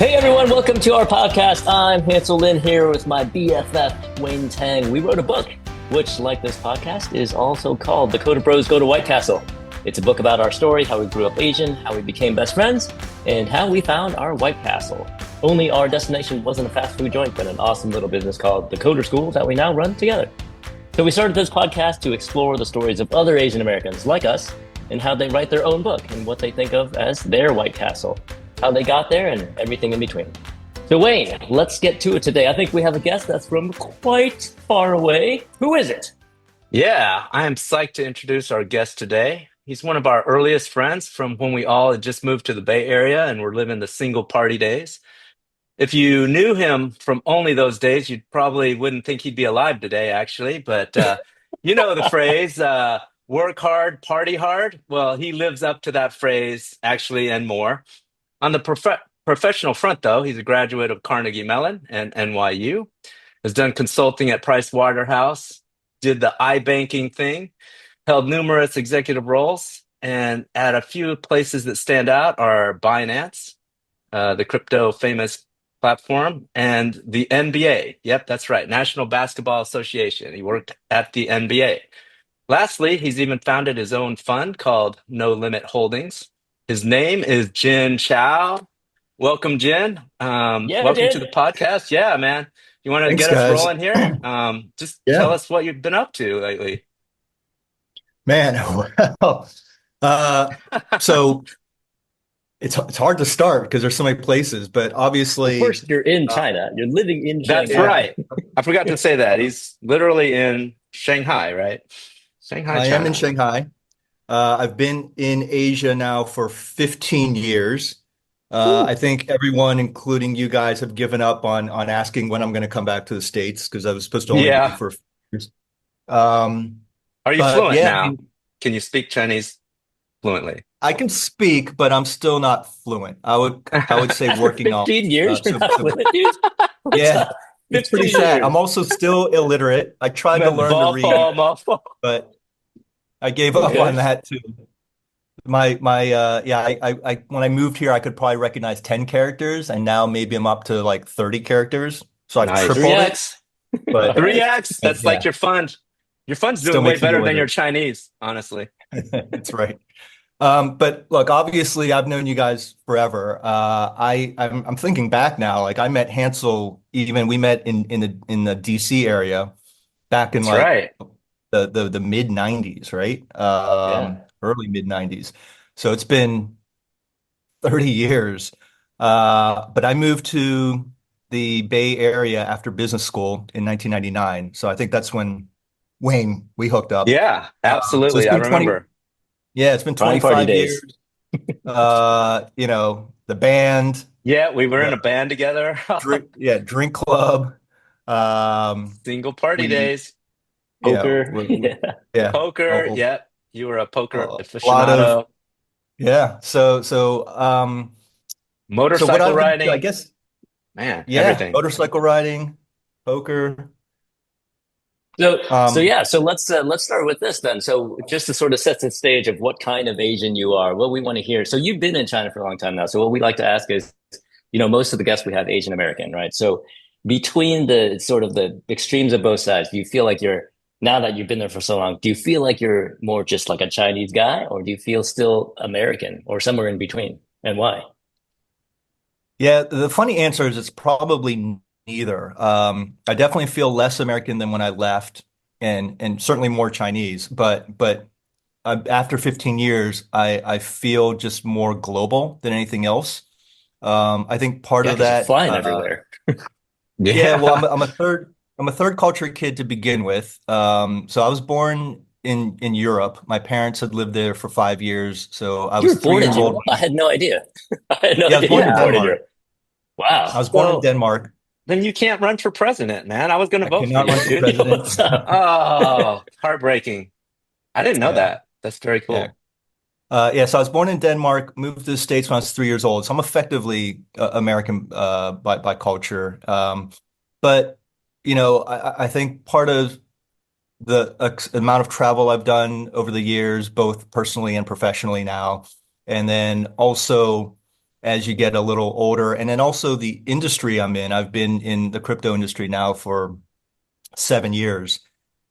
Hey everyone, welcome to our podcast. I'm Hansel Lin here with my BFF, Wayne Tang. We wrote a book, which, like this podcast, is also called The CoderBros Go to White Castle. It's a book about our story, how we grew up Asian, how we became best friends, and how we found our White Castle. Only our destination wasn't a fast food joint, but an awesome little business called The Coder School that we now run together. So we started this podcast to explore the stories of other Asian Americans like us and how they write their own book and what they think of as their White Castle, how they got there, and everything in between. So Wayne, let's get to it today. I think we have a guest that's from quite far away. Who is it? Yeah, I am psyched to introduce our guest today. He's one of our earliest friends from when we all had just moved to the Bay Area and were living the single party days. If you knew him from only those days, you probably wouldn't think he'd be alive today, actually. But you know the phrase, work hard, party hard. Well, he lives up to that phrase, actually, and more. On the professional front, though, he's a graduate of Carnegie Mellon and NYU, has done consulting at Price Waterhouse, did the iBanking thing, held numerous executive roles, and at a few places that stand out are Binance, the crypto famous platform, and the NBA. Yep, that's right, National Basketball Association. He worked at the NBA. Lastly, he's even founded his own fund called No Limit Holdings. His name is Jin Chao. Welcome, Jin. Welcome to the podcast. Yeah, man. You want to Thanks, get us guys. rolling here? Just tell Yeah, us what you've been up to lately. man. Well, so it's hard to start because there's so many places, but Well, obviously, first, you're in Uh, China. You're living in that's Shanghai. yeah, right. I forgot to say that. He's literally in Shanghai, right? Shanghai, I am in China. Shanghai. I've been in Asia now for 15 years. I Whew. think everyone, including you guys, have given up on asking when I'm going to come back to the States because I was supposed to only be Yeah. for a few years. Um, Are you but fluent yeah, I now? mean, Can you speak Chinese fluently? I can speak, but I'm still not fluent. I would say After working on. 15 years, you're So not so fluent, dude? What's Yeah, up? it's pretty 15 sad. years. I'm also still illiterate. I tried to Man, learn to read, mofo. but I gave up Okay. on that too. My yeah, I when I moved here, I could probably recognize 10 characters, and now maybe I'm up to like 30 characters. So I've Nice. tripled it, 3x. but, Nice. 3x. but That's like yeah, your fund. Your fund's still doing way makes me better than your illiterate. Chinese, honestly. That's right. But look, obviously, I've known you guys forever. I'm thinking back now. Like I met Hansel, even we met in the DC area back in That's like right. the mid 90s, right? Yeah. Early mid 90s. So it's been 30 years. But I moved to the Bay Area after business school in 1999. So I think that's when Wayne we hooked up. Yeah, So it's absolutely. I been 20, remember. yeah, it's been Prime party 25 years. days. The band, Yeah, we were in the a band together. drink club. Um, Single party we, days. Poker. we Yeah. yeah, Poker. Yep. You were a poker a lot of aficionado. yeah. So what Motorcycle I've been, I riding. guess, Man, yeah, everything. motorcycle riding, poker. So Um, yeah, so let's start with this then. So just to sort of set the stage of what kind of Asian you are, what we want to hear. So you've been in China for a long time now. So what we like to ask is, most of the guests we have Asian American, right? So between the sort of the extremes of both sides, do you feel like now that you've been there for so long, do you feel like you're more just like a Chinese guy, or do you feel still American, or somewhere in between? And why? yeah, the funny answer is it's probably neither. I definitely feel less American than when I left, and certainly more Chinese. But after 15 years, I feel just more global than anything else. I think part Yeah, of because you're that, flying everywhere. yeah. Well, I'm Yeah. a, I'm a third I'm a third culture kid to begin with. So I was born in Europe. My parents had lived there for 5 years, so I You was were three born in years Europe? old. I had no idea. I had no Yeah, I was idea born you in were born Yeah. in Denmark. Europe. I Wow. was born in So Denmark. then you can't run for president, man. I was going to I vote for cannot you, run for dude. president. What's up? Oh, heartbreaking. I didn't know Yeah, that. That's very yeah. cool. Yeah, so I was born in Denmark, moved to the States when I was 3 years old. So I'm effectively American by culture. But I think part of the amount of travel I've done over the years, both personally and professionally now, and then also as you get a little older. And then also the industry I'm in. I've been in the crypto industry now for 7 years,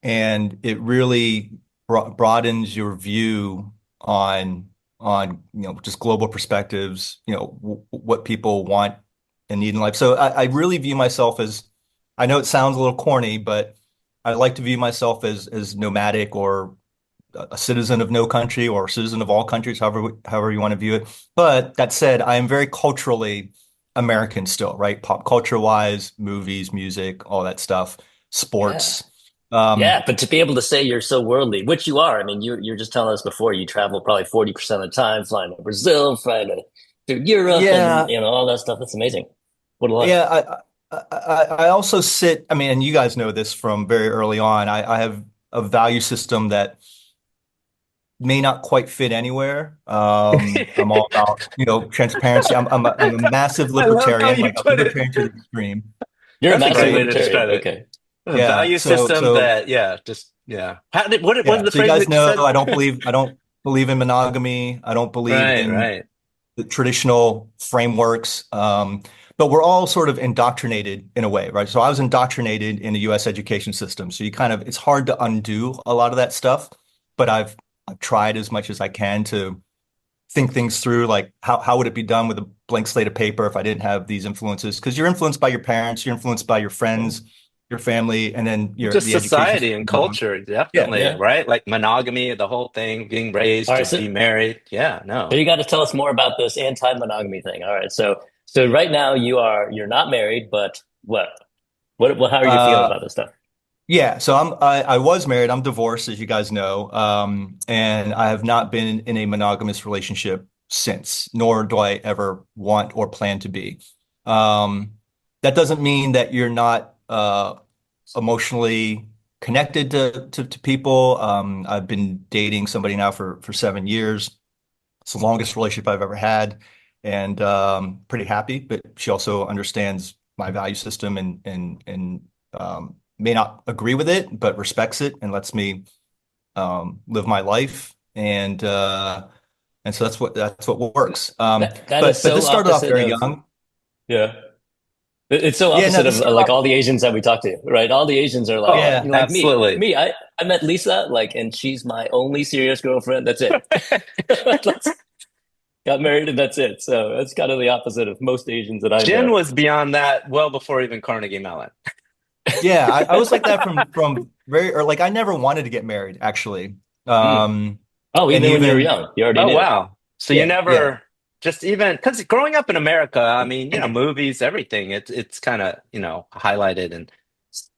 and it really broadens your view on just global perspectives, what people want and need in life. So I really view myself as, I know it sounds a little corny, but I like to view myself as nomadic, or a citizen of no country, or a citizen of all countries, however you want to view it. But that said, I am very culturally American still, right? Pop culture wise, movies, music, all that stuff, Yeah. sports. Yeah, but to be able to say you're so worldly, which you are, I mean, you're just telling us before you travel probably 40% of the time, flying to Brazil, flying to Europe, and Yeah, all that stuff. That's amazing. What a life. yeah. I also sit, I mean, and you guys know this from very early on. I have a value system that may not quite fit anywhere. I'm all about, transparency. I'm a massive I love how libertarian, you like a put it. libertarian to the extreme. You're a That's a massive great way to libertarian. describe it. Okay. A Yeah. value system that, yeah, just, yeah. What was Yeah. the So you phrase guys that you know said? I don't believe in monogamy. I don't believe Right, in right. the traditional frameworks. But we're all sort of indoctrinated in a way, right? So I was indoctrinated in the US education system. So it's hard to undo a lot of that stuff, but I've tried as much as I can to think things through, like how would it be done with a blank slate of paper if I didn't have these influences? Because you're influenced by your parents, you're influenced by your friends, your family, and then Just the education society and system. culture, Yeah. definitely, Yeah. right? Like monogamy, the whole thing, being raised All right. to So, be married. Yeah, so no. you got to tell us more about this anti-monogamy thing. All right. So right now you're not married, but how are you feeling Uh, about this stuff? yeah. So I was married. I'm divorced, as you guys know, and I have not been in a monogamous relationship since, nor do I ever want or plan to be. Um, that doesn't mean that you're not emotionally connected to people. I've been dating somebody now for 7 years. It's the longest relationship I've ever had, and pretty happy. But she also understands my value system, and may not agree with it, but respects it and lets me live my life. And so that's what works. That is But so this started off opposite very of, young. yeah. It's so Yeah, no, opposite this of started like off. all the Asians that we talk to, right? All the Asians are like, Oh, Yeah, like me, absolutely. me. I met Lisa, like, and she's my only serious girlfriend. That's it. Let's got married and that's it. So that's kind of the opposite of most Asians that I Jen know. was beyond that well before even Carnegie Mellon. yeah. I was like that from very, or like I never wanted to get married, actually. Mm. Um, Oh, and even when you were even young, you already Oh, knew. wow. So you yeah, yeah. never just even because growing up in America, I mean, movies, everything, it's kind of, highlighted and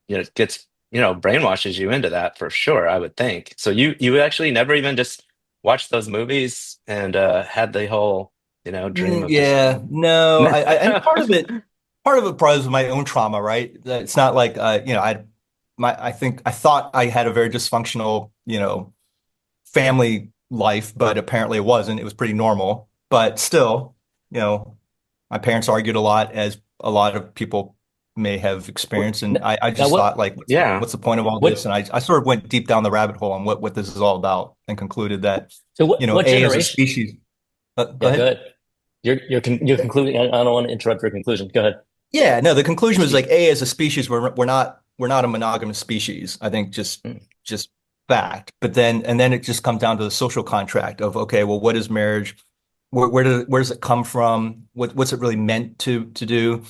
it gets, brainwashes you into that for sure, I would think. So you actually never even just watched those movies and had the whole, dream of just Yeah, no, and part of it probably was my own trauma, right? It's not like I thought I had a very dysfunctional, family life, but apparently it wasn't. It was pretty normal. But still, you know, my parents argued a lot, as a lot of people may have experienced, and I Now just what, thought, like, yeah. what's the point of all this? what, And I sort of went deep down the rabbit hole on what this is all about, and concluded that, so what A, as a generation? species. Go Yeah, go ahead. ahead. You're concluding. I don't want to interrupt your conclusion. Go ahead. Yeah, no, the conclusion was like, A, as a species, we're not a monogamous species. I think Mm. just fact. But then it just comes down to the social contract of, okay, well, what is marriage? Where does it come from? What's it really meant to do?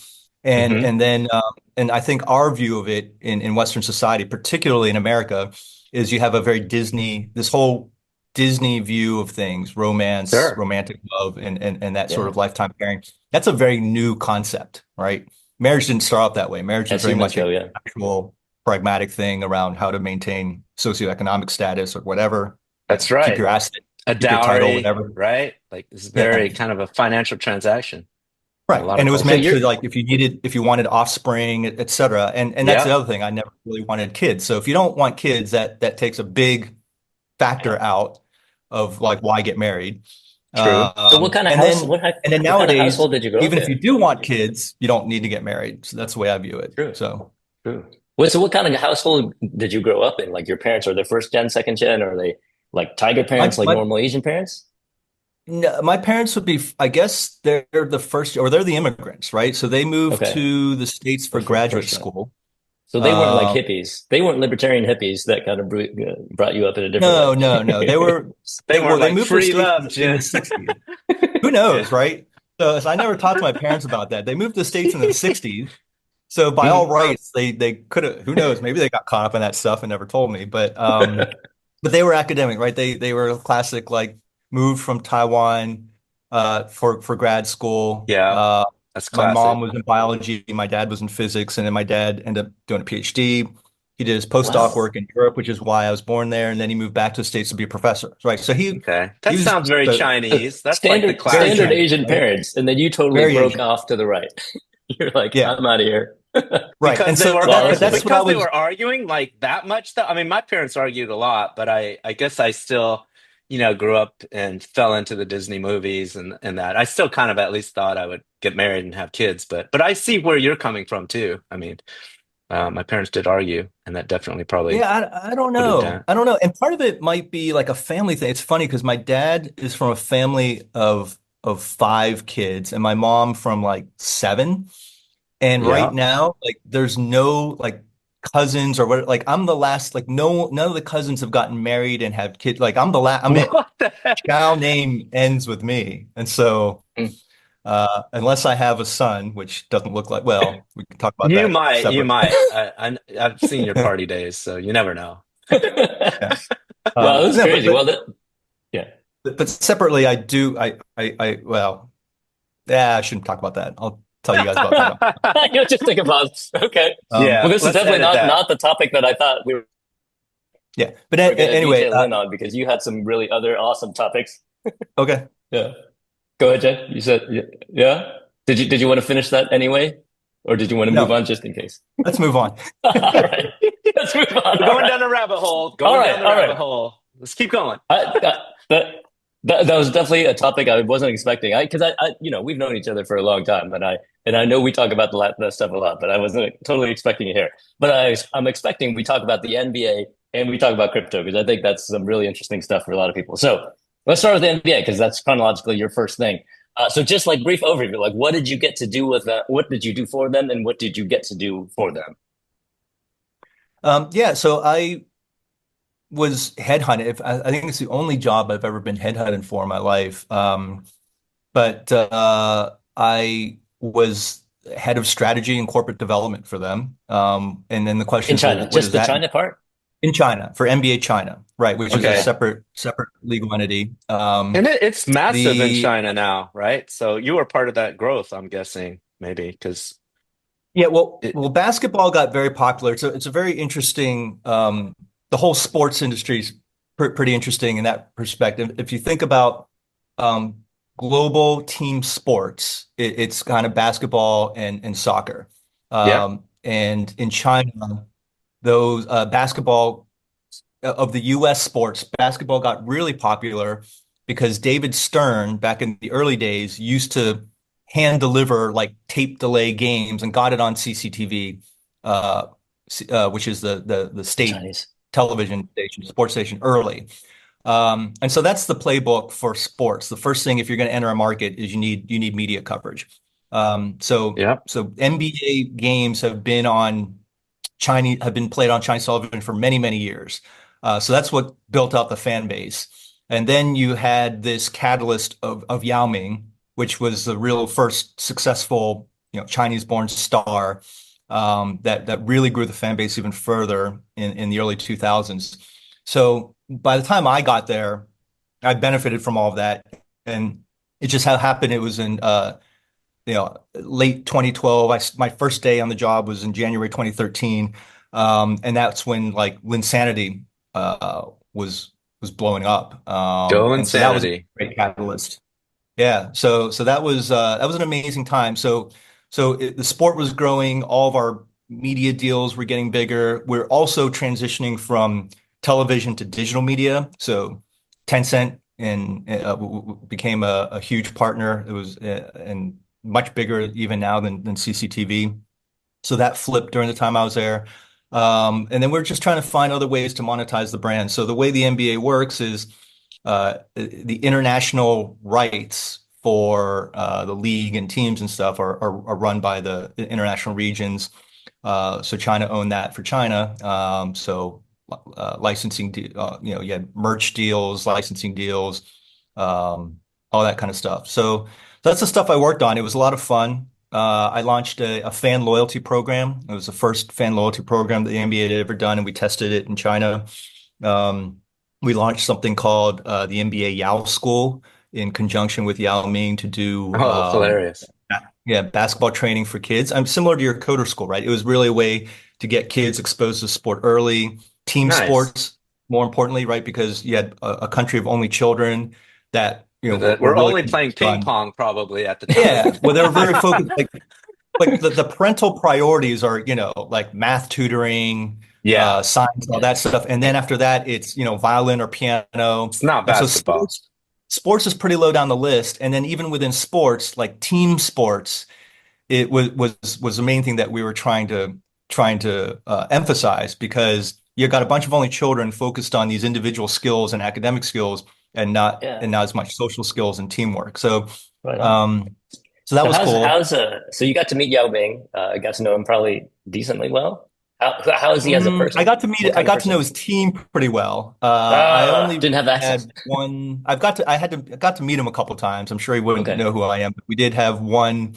And Hmm. and then and I think our view of it in Western society, particularly in America, is you have a very this whole Disney view of things, romance, Sure. romantic love, and that sort Yeah, of lifetime pairing. That's a very new concept, right? Marriage didn't start out that way. Marriage was as very humans much go, an yeah. actual pragmatic thing around how to maintain socioeconomic status or whatever, That's keep right. your asset, A keep your title, dowry, whatever. right? Like this is Yeah. very kind of a financial transaction in a Right. lot of And it was So meant cultures. you're to, like, if you wanted offspring, et cetera. And that's the Yeah, other thing. I never really wanted kids. So if you don't want kids, that takes a big factor out of, like, why get married. true. so what kind of And house? then What kind of nowadays, household did you grow up even if in? you do want kids, you don't need to get married. So that's the way I view it. True, So true. So what kind of household did you grow up in? Like your parents are they first gen, second gen, or are they like tiger parents, my like my normal Asian parents? No, my parents would be, I guess they're the first, or they're the immigrants, right? So they moved Okay, to the States for graduate first one. school. So they weren't like Um, hippies. They weren't libertarian hippies that kind of brought you up in a different no, no, no. way. They weren't They like moved to the free States love, in the Jen. 60s. Who knows, right? So I never talked to my parents about that. They moved to the States in the 60s. So by all rights, they could have, who knows, maybe they got caught up in that stuff and never told me. But they were academic, right? They were classic, like moved from Taiwan for grad school. Yeah, that's My mom classic. was in biology, my dad was in physics, and then my dad ended up doing a PhD. He did his postdoc Wow. work in Europe, which is why I was born there, and then he moved back to the States to be a professor. Right. So Okay. he That was sounds very the Chinese. That's like the Standard very standard classic. Chinese, Asian right? parents, and then you totally Very broke Asian. off to the right. You're like, Yeah. I'm out of here. Right. And so Wow, but that's that's funny. what I because they was. were arguing like that much though. I mean, my parents argued a lot, but I guess I still, grew up and fell into the Disney movies and that. I still kind of at least thought I would get married and have kids, but I see where you're coming from too. I mean, my parents did argue, and that definitely probably Yeah, I don't put it know. down. I don't know. And part of it might be like a family thing. It's funny because my dad is from a family of five kids, and my mom from like seven. And right Yeah. now, like there's no like cousins or what, like I'm the last, like no, none of the cousins have gotten married and have kids. Like I'm the last, I'm it. What the heck? Chao name ends with me. And so Mm. unless I have a son, which doesn't look like, well, we can talk about You that might, you separately. might. I've seen your party days, so you never know. Yeah. Wow, that's No, crazy. Well, yeah. but separately, I do, well, yeah, I shouldn't talk about that. I'll tell you guys about that. You'll just think about okay. Um, Well, Yeah, this is let's definitely edit not that. the topic that I thought we yeah, but were going to anyway, detail in on because you had some really other awesome topics. okay, Yeah. Go ahead, Jen. You said yeah. Did you want to finish that anyway, or did you want to move no, on just in case? let's move on. All right. Let's move on. We're All going right. down the rabbit hole. All Going right. down the All rabbit right. hole. Let's keep going. I, that, that that was definitely a topic I wasn't expecting. We've known each other for a long time, and I know we talk about that stuff a lot, but I wasn't totally expecting it here. But I'm expecting we talk about the NBA and we talk about crypto because I think that's some really interesting stuff for a lot of people. So let's start with the NBA because that's chronologically your first thing. So just like brief overview, like what did you get to do with that? What did you do for them, and what did you get to do for them? Yeah, so I was headhunted. I think it's the only job I've ever been headhunted for in my life. But I was head of strategy and corporate development for them. And then the question In is, well, China, what just does the that mean? China part. In China for NBA China, right, which is a Okay. separate legal entity. And it's massive in The China now, right? So you were part of that growth, I'm guessing, maybe, because Yeah, well, it, basketball got very popular. So it's a very interesting. The whole sports industry is pretty interesting in that perspective. If you think about um, global team sports, it's kind of basketball and soccer. yeah. And in China, those basketball of the U.S. sports, basketball got really popular because David Stern, back in the early days, used to hand deliver like tape delay games and got it on CCTV, uh, which is the state Chinese. television station, sports station early. And so that's the playbook for sports. The first thing, if you're going to enter a market, is you need media coverage. Yeah. So NBA games have been played on Chinese television for many, many years. So that's what built out the fan base. And then you had this catalyst of Yao Ming, which was the real first successful, Chinese-born star that really grew the fan base even further in the early 2000s. So by the time I got there, I benefited from all of that, and it just happened. It was in late 2012. My first day on the job was in January 2013, and that's when like Linsanity was blowing up, Go and so that was a insanity. great catalyst. Yeah, so that was an amazing time. The sport was growing. All of our media deals were getting bigger. We're also transitioning from television to digital media. So Tencent became a huge partner. It was and much bigger even now than CCTV. So that flipped during the time I was there. And then we're just trying to find other ways to monetize the brand. So the way the NBA works is the international rights for the league and teams and stuff are run by the international regions. So China owned that for China. Licensing, you had merch deals, licensing deals, all that kind of stuff. So that's the stuff I worked on. It was a lot of fun. I launched a fan loyalty program. It was the first fan loyalty program that the NBA had ever done, and we tested it in China. We launched something called the NBA Yao School in conjunction with Yao Ming to do Oh, hilarious. basketball training for kids. I'm similar to your coder school, right? It was really a way to get kids exposed to sport early, team Nice. sports, more importantly, right? Because you had a country of only children that were We're really only playing ping fun. pong probably at the time. Yeah, well, they were very focused. Like the parental priorities are, like math tutoring, Yeah, science, all that stuff. And then after that, it's, violin or piano. it's not And so basketball. sports is pretty low down the list. And then even within sports, like team sports, it was the main thing that we were trying to emphasize, because you got a bunch of only children focused on these individual skills and academic skills, and not Yeah. as much social skills and teamwork. So Right on. so that So was cool. so you got to meet Yao Ming, got to know him probably decently well. How is he as a I person? got to meet What I kind of got to know person? his team pretty well. I only Didn't have access. had one. I got to meet him a couple times. I'm sure he wouldn't Okay. know who I am, but we did have one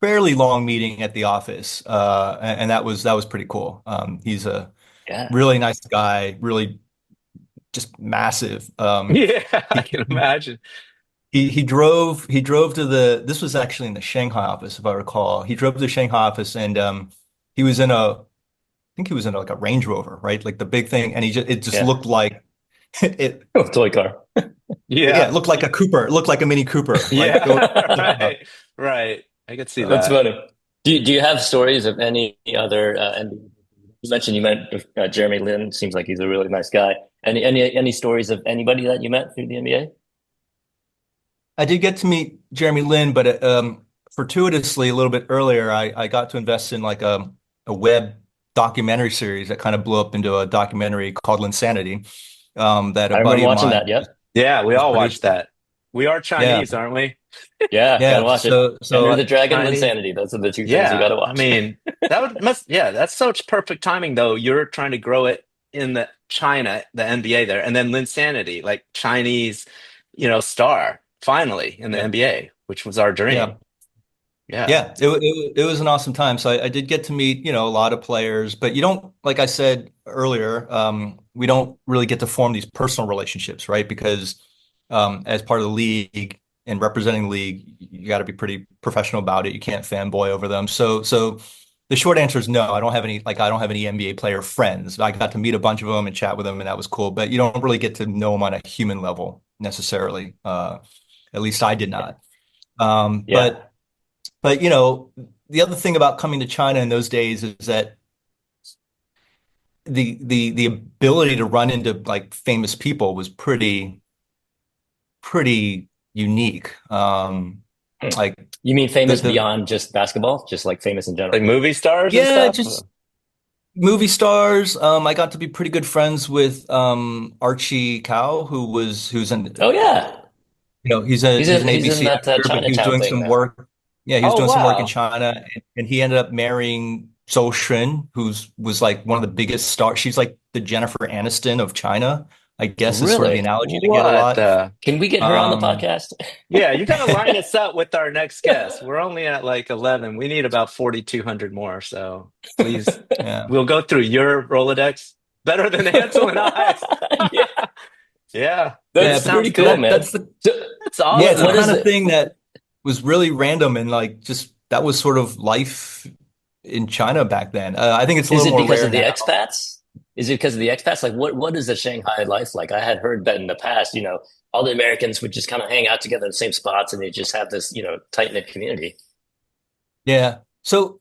fairly long meeting at the office, and that was pretty cool. He's a Yeah. really nice guy, really just massive. Yeah, I He can imagine. he drove to the this was actually in the Shanghai office, if I recall. He drove to the Shanghai office, and he was in a I think he was in like a Range Rover, right? Like the big thing, and it just Yeah. looked like it. Toy car. Yeah, Yeah, it looked like a Cooper. It looked like a Mini Cooper. Like yeah, go check it out. right, right. I could see That's that. funny. Do you have stories of any other NBA? You met Jeremy Lin. Seems like he's a really nice guy. Any stories of anybody that you met through the NBA? I did get to meet Jeremy Lin, but fortuitously a little bit earlier, I got to invest in like a web documentary series that kind of blew up into a documentary called Linsanity, that a I buddy remember of watching mine that. Yep. Yeah, we was all watched producing. that. We are Yeah, Chinese, aren't we? Yeah, gotta yeah. watch it. So Enter the Dragon, Chinese. Linsanity. Those are the two things you Yeah, gotta I watch. mean, yeah, that's such perfect timing though. You're trying to grow it in the China, the NBA there, and then Linsanity, like Chinese, star finally in the yeah, NBA, which was our yeah. dream. Yeah. Yeah, it was an awesome time. So I did get to meet, a lot of players, but you don't, like I said earlier, we don't really get to form these personal relationships, right? Because as part of the league and representing the league, you got to be pretty professional about it. You can't fanboy over them. So the short answer is no. I don't have any NBA player friends. I got to meet a bunch of them and chat with them, and that was cool. But you don't really get to know them on a human level necessarily. At least I did not. Um, Yeah. but but the other thing about coming to China in those days is that the ability to run into like famous people was pretty unique. Hmm. Like You mean the famous the beyond just basketball, just like famous in Like general? movie stars and yeah, stuff. just movie stars. I got to be pretty good friends with Archie Cow, who's an Oh yeah, he's an he's in ABC that actor, but he was Chinatown doing thing some now. work. Yeah, he was Oh doing some work in wow. China, and he ended up marrying Zhou Shen, who's was like one of the biggest stars. She's like the Jennifer Aniston of China, I guess is sort of the Really? analogy I get a What lot. the? Can we get her on the Um, podcast? Yeah, you gotta line us up with our next guest. We're only at like 11. We need about 4,200 more. So please, yeah, we'll go through your Rolodex better than Ansel and I's. Yeah, Yeah, that yeah, that's but pretty sounds cool, good. man. So, That's it's the what is kind awesome. of it? thing that was really random, and like just that was sort of life in China back then. I think it's a Is little it more because rare of the now. expats? Is it because of the expats? Like, what is the Shanghai life like? I had heard that in the past, all the Americans would just kind of hang out together in the same spots and they just have this, tight-knit community. Yeah. So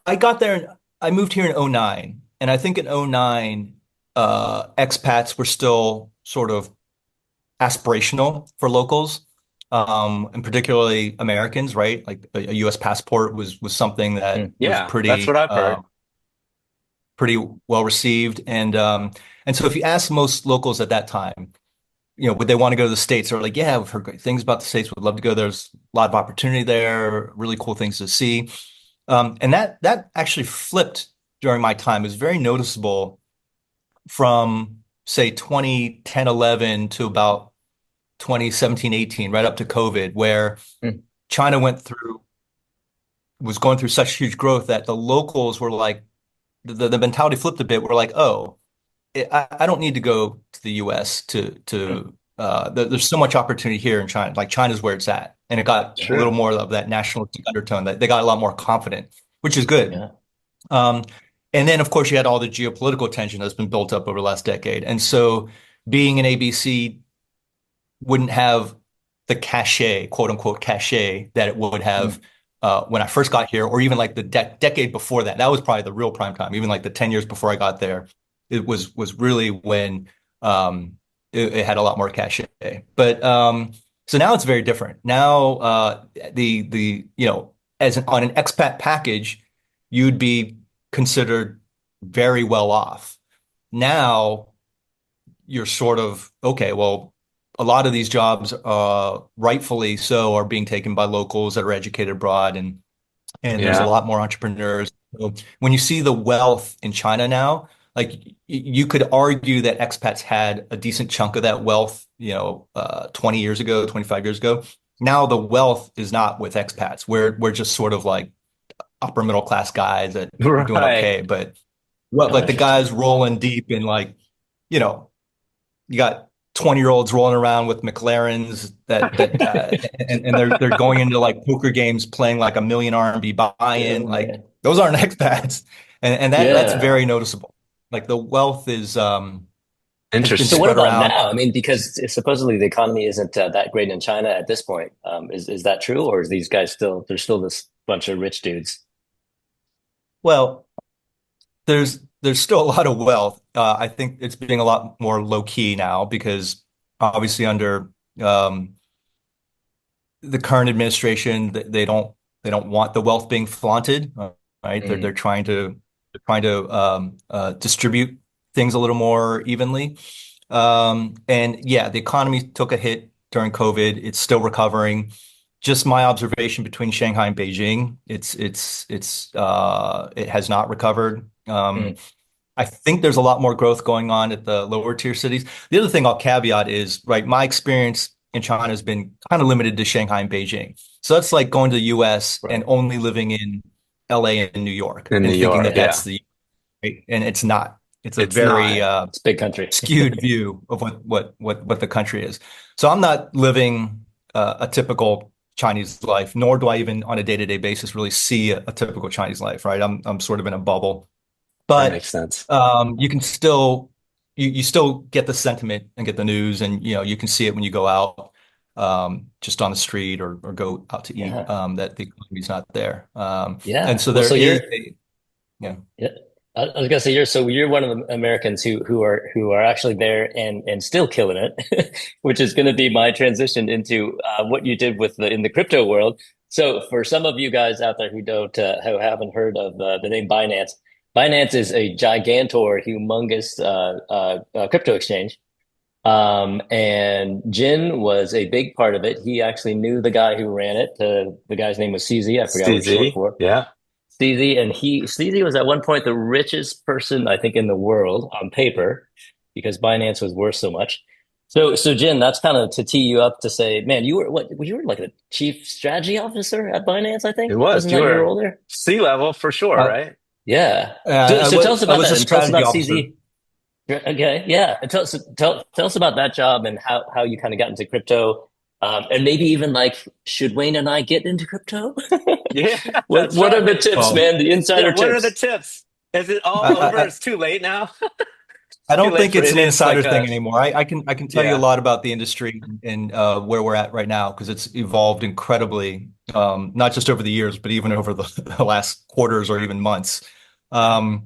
I got there and I moved here in '09, and I think in '09, expats were still sort of aspirational for locals, and particularly Americans, right? Like a US passport was something that Hmm. was Yeah, that's what I've heard. pretty well received. And so if you ask most locals at that time, would they want to go to the States? They're like, yeah, we've heard great things about the States. Would love to go. There's a lot of opportunity there, really cool things to see. And that actually flipped during my time. It was very noticeable from, say, 2010, 11 to about 2017, 18, right up to COVID, where Mm. China was going through such huge growth that the locals were like, the mentality flipped a bit. We're like, oh, I don't need to go to the US there's so much opportunity here in China. Like China's where it's at. And it got a little Sure. more of that nationalistic undertone that they got a lot more confident, which is good. Yeah. Um, and then, of course, you had all the geopolitical tension that's been built up over the last decade. And so being an ABC wouldn't have the cachet, quote unquote, cachet that it would have Mm. when I first got here, or even like the decade before that. That was probably the real prime time. Even like the 10 years before I got there, it was really when it had a lot more cachet. But so now it's very different. Now on an expat package, you'd be considered very well off. Now you're sort of okay, well, a lot of these jobs, rightfully so, are being taken by locals that are educated abroad, and there's a Yeah. lot more entrepreneurs. So when you see the wealth in China now, like you could argue that expats had a decent chunk of that wealth, 20 years ago, 25 years ago. Now the wealth is not with expats. We're just sort of like upper middle class guys that are doing Right. okay, but what Oh, like the interesting. guys rolling deep in like, you know, you got 20-year-olds rolling around with McLarens and they're going into like poker games playing like a million RMB buy-in. Oh Like man. those aren't expats. And that's Yeah. very noticeable. Like the wealth has been So what Interesting. spread about around. now? I mean, because supposedly the economy isn't that great in China at this point. Is that true, or is these guys still there's still this bunch of rich dudes? Well, there's still a lot of wealth. I think it's being a lot more low key now because obviously under the current administration, they don't want the wealth being flaunted, right? They're Mm. trying to distribute things a little more evenly. And yeah, the economy took a hit during COVID. It's still recovering. Just my observation between Shanghai and Beijing, it has not recovered. Mm. I think there's a lot more growth going on at the lower tier cities. The other thing I'll caveat is, right, my experience in China has been kind of limited to Shanghai and Beijing. So that's like going to the US and Right. only living in LA and New York In New and thinking York. that Yeah. that's Yeah. the, right? And it's not. It's a It's very not. It's a big country. skewed view of what the country is. So I'm not living a typical Chinese life, nor do I even on a day-to-day basis really see a typical Chinese life, right? I'm sort of in a bubble. That But makes sense. you can still you still get the sentiment and get the news, and you can see it when you go out just on the street or go out to eat, Yeah. that the economy's not there. And Yeah. so Well, there so is you're yeah. yeah. I was gonna say you're one of the Americans who are actually there and still killing it, which is gonna be my transition into what you did with in the crypto world. So for some of you guys out there who haven't heard of the name Binance, Binance is a gigantor, humongous crypto exchange. And Jin was a big part of it. He actually knew the guy who ran it. The guy's name was CZ. I forgot what it's short CZ. for. Yeah. CZ, and CZ was at one point the richest person I think in the world on paper because Binance was worth so much. So Jin, that's kind of to tee you up to say, man, you were like a chief strategy officer at Binance, I It think. was. Wasn't You that your were role there? sea level for sure, Uh, right? Yeah. So, I so tell was us I about was that a and tell us strategy about officer. CZ. Okay, yeah. And tell us about that job and how you kind of got into crypto. And maybe even like, should Wayne and I get into crypto? Yeah, that's What are the right. tips, Well, man? The Yeah, insider what are the tips. tips? Is it I, all over? I, It's too late now. I Too don't late think for it's an idiots insider like thing us. anymore. I can tell you a Yeah. lot about the industry and where we're at right now because it's evolved incredibly, not just over the years, but even over the last quarters or even months. Yeah.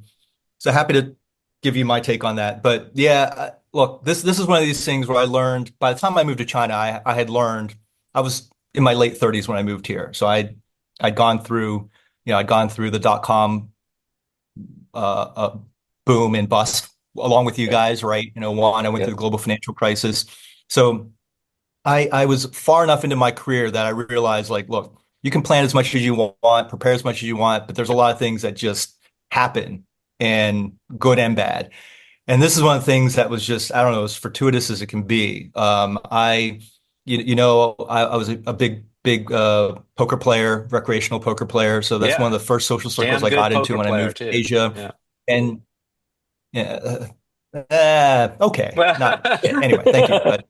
So happy to give you my take on that. But yeah, look, this is one of these things where I learned by the time I moved to China, I had learned I was in my late 30s when I moved here. So I'd gone through, I'd gone through the dot-com boom and bust along with you Yep. guys, right? I went through the Yep. global financial crisis. So I was far enough into my career that I realized, like, look, you can plan as much as you want, prepare as much as you want, but there's a lot of things that just happen, and good and bad. And this is one of the things that was just, I don't know, as fortuitous as it can be. I was a big poker player, recreational poker player. So that's one Yeah. of the first social circles Damn I good got into poker when I player moved to too. Asia. Yeah. And yeah, okay, not anyway. Thank you, but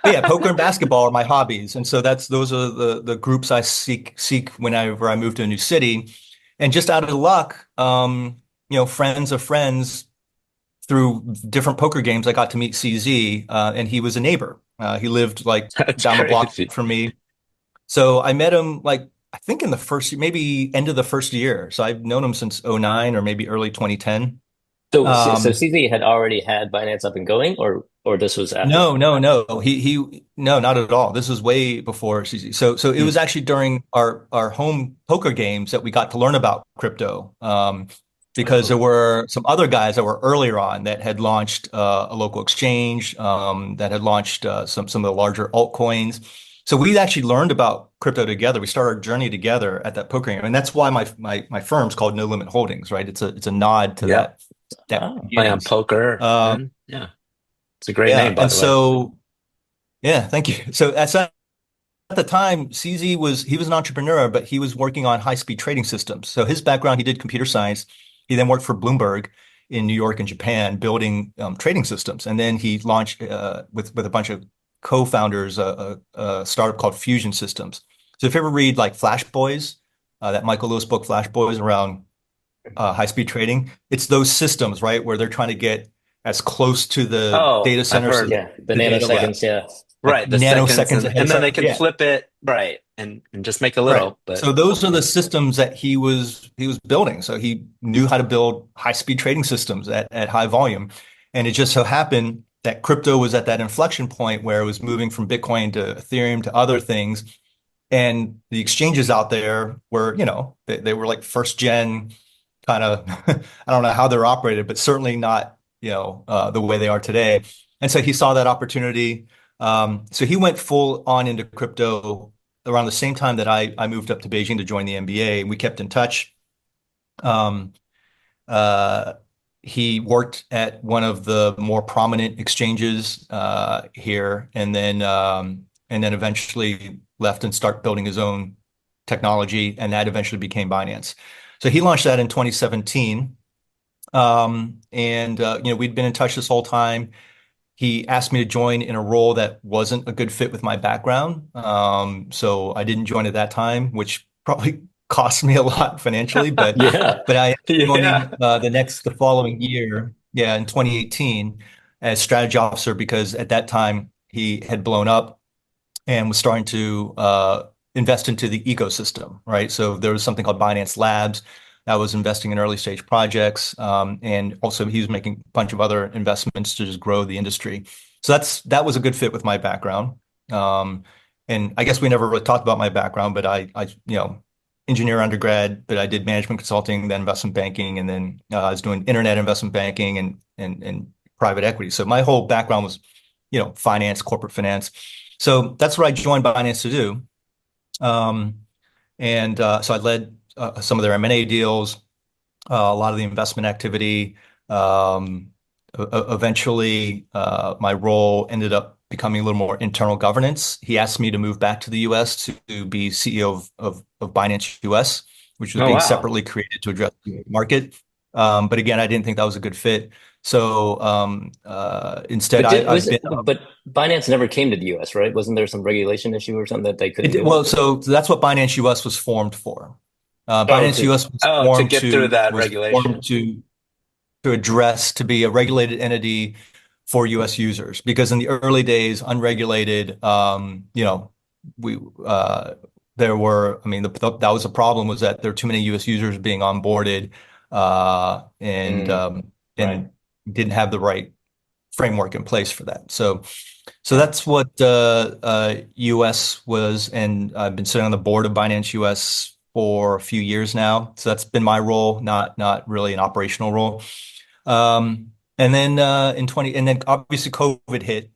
yeah, poker and basketball are my hobbies, and so those are the groups I seek whenever I move to a new city. And just out of luck, friends of friends through different poker games, I got to meet CZ, and he was a neighbor. He lived like That's down the block crazy. from me. So I met him like I think in the first, maybe end of the first year. So I've known him since '09 or maybe early 2010. So Um, CZ had already had Binance up and going, or this was after? no. No, not at all. This was way before CZ. So it Hmm. was actually during our home poker games that we got to learn about crypto. Because there Oh, were some other guys that were earlier on that had launched a local exchange, that had launched some of the larger altcoins. So we actually learned about crypto together. We started our journey together at that poker game, and that's why my firm's called No Limit Holdings, right? It's a nod to Yep. that oh, Play on beginnings. poker. Uh, And yeah, it's a great yeah, name, by and the way. so yeah, thank you. So at the time, CZ he was an entrepreneur, but he was working on high-speed trading systems. So his background, he did computer science. He then worked for Bloomberg in New York and Japan, building trading systems. And then he launched with a bunch of co-founders a startup called Fusion Systems. So if you ever read like Flash Boys, that Michael Lewis book, Flash Boys, around high-speed trading, it's those systems, right, where they're trying to get as close to the Oh, data I've center so heard. that yeah, the the data like nanoseconds. Yeah. Right, the seconds nanoseconds and ahead of then they time. can Yeah. flip it, right, and just make a Right. little, but So those are the systems that he was building. So he knew how to build high-speed trading systems at high volume. And it just so happened that crypto was at that inflection point where it was moving from Bitcoin to Ethereum to other things. And the exchanges out there were, they were like first gen kind of, I don't know how they're operated, but certainly not, the way they are today. And so he saw that opportunity. So he went full on into crypto around the same time that I moved up to Beijing to join the MBA, and we kept in touch. Um, uh, he worked at one of the more prominent exchanges here, and then eventually left and started building his own technology, and that eventually became Binance. So he launched that in 2017, and we'd been in touch this whole time. He asked me to join in a role that wasn't a good fit with my background. So I didn't join at that time, which probably cost me a lot financially, but Yeah. but I ended up yeah. joining the following year, yeah, in 2018 as strategy officer, because at that time he had blown up and was starting to invest into the ecosystem, right? So there was something called Binance Labs that was investing in early stage projects, and also he was making a bunch of other investments to just grow the industry. So that was a good fit with my background. Um, and I guess we never really talked about my background, but I engineer undergrad, but I did management consulting, then investment banking, and then I was doing internet investment banking and private equity. So my whole background was, finance, corporate finance. So that's what I joined Binance to do. Um, and so I led some of their M&A deals, a lot of the investment activity. Um, Eventually, my role ended up becoming a little more internal governance. He asked me to move back to the US to be CEO of Binance US, which was Oh being wow. separately created to address the market. But again, I didn't think that was a good fit. So instead, But I've been. but Binance never came to the US, right? Wasn't there some regulation issue or something that they couldn't do it? Well, so that's what Binance US was formed for. Oh, Binance US was To formed get through to that was formed regulation. to address to be a regulated entity for US users, because in the early days, unregulated, we there were, I mean, that was a problem, was that there were too many US users being onboarded, and Mm, right. and didn't have the right framework in place for that. So Yeah. that's what US was, and I've been sitting on the board of Binance US for a few years now. So that's been my role, not really an operational role. And then in 20, and then obviously COVID hit.